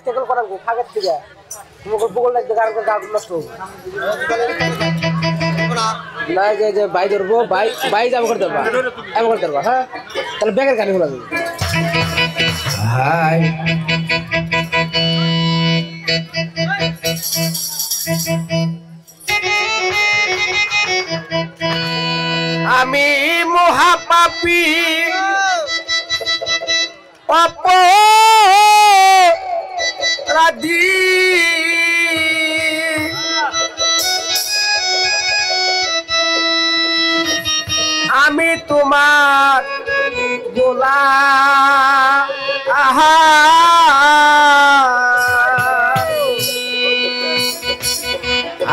tackle করার ফাঁকের থেকে তোমাকে বগল লাগবে কারণ গাছ নষ্ট হবে না যে বাই ধরবো বাই যাবো করে ধরবা এমন করে ধরবা হ্যাঁ তাহলে ব্যাগের গাড়ি খোলা যাবে হাই আমি মহাপাপী অপরাধী আমি তোমার গোলাম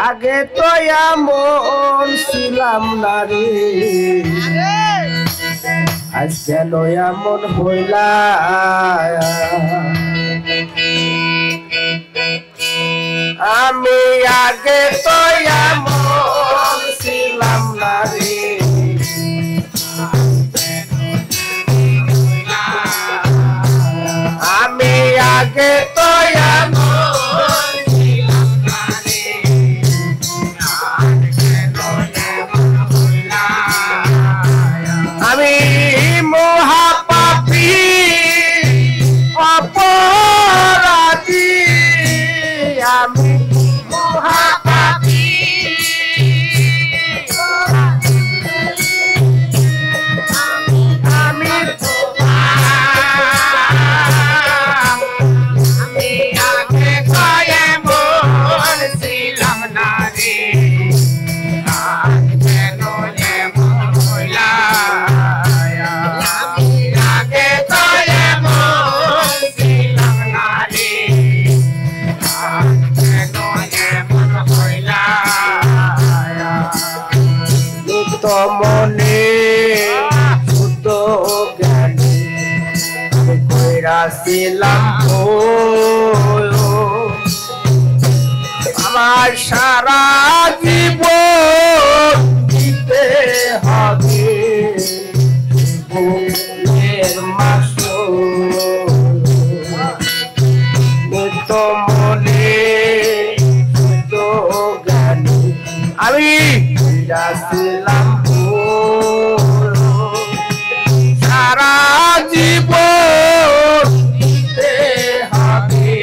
আগে তো এমন ছিলাম না রে আজ কেন এমন হইলা আমি আগে তো এমন ছিলাম না রে আমি আগে তো আমি মহাপাপী অপরাধী আমি মহাপাপী আমি আগে কয়ে মন ছিলাম না রে মনে শুদ্ধ জ্ঞানী আমি কইরাছিলাম আমার সারা জীবন দিতে হবে তো মনে শুদ্ধ জ্ঞানী আমি কইরাছিলাম সারা জীবন দিতে হবে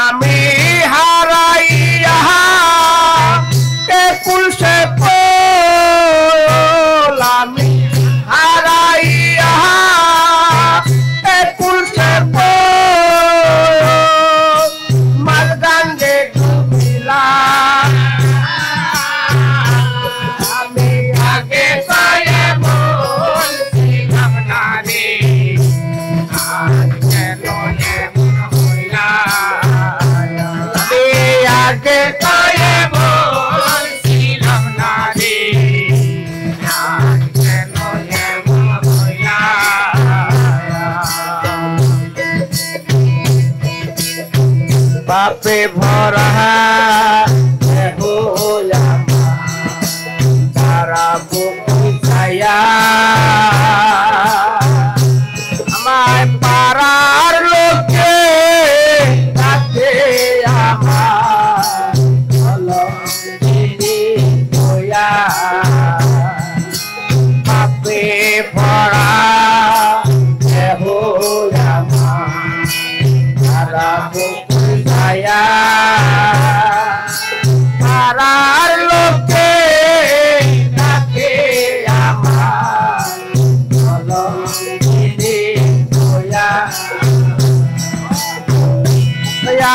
আমি হারাইয়া একুল সে আমি হারাইয়া একুল সে মালগাঙ্গে ডুবিলা আমি আগে কয়ে বলছিলাম না রে কেন এমন হইলা আমি আগে কয়ে বলছিলাম না রে কেন এমন হইলা বাপে ভরা হইয়া তারা বুঝাইয়া আমার পাড়ার লোকে তাকে আমার হইয়া বাপে ভরা হইয়া তারা বুঝাইয়া পাড়ার লোকে তাকে আমার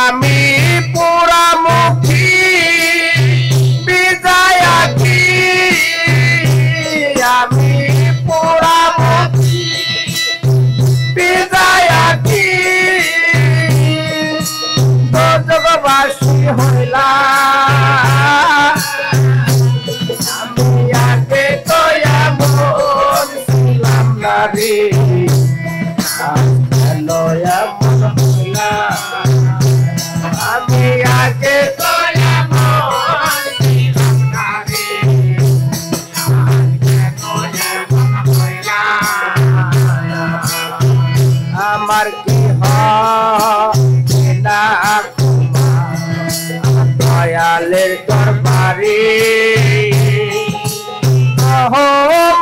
আমি পুরামুখী বিজয়াখী আমি পুরামুখী বিজয়াখী জগবাসী হইলাম আমি আগে তো এমন ছিলাম না রে হয় না দয়ালের দরবারে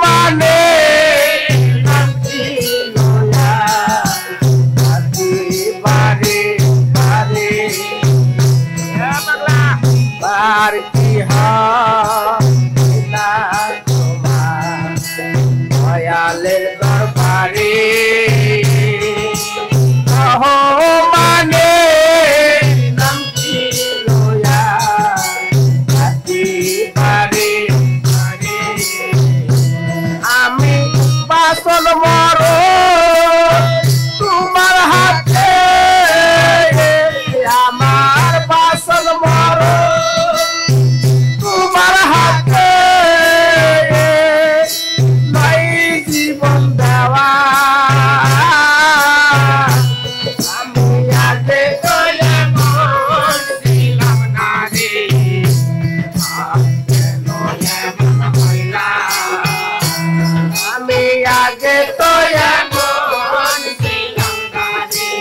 মানে বারে বারে বার কি হয় না তোমার দয়ালের দরবারে মানে নাম ছিল বারে বারে আমি বাসন মর তোমার হাতে আমার বাসন মর তোমার হাতে নাই জীবন দেওয়া আমি আগে তোলে মন ছিলাম না রে আমি আগে তো এমন ছিলাম না রে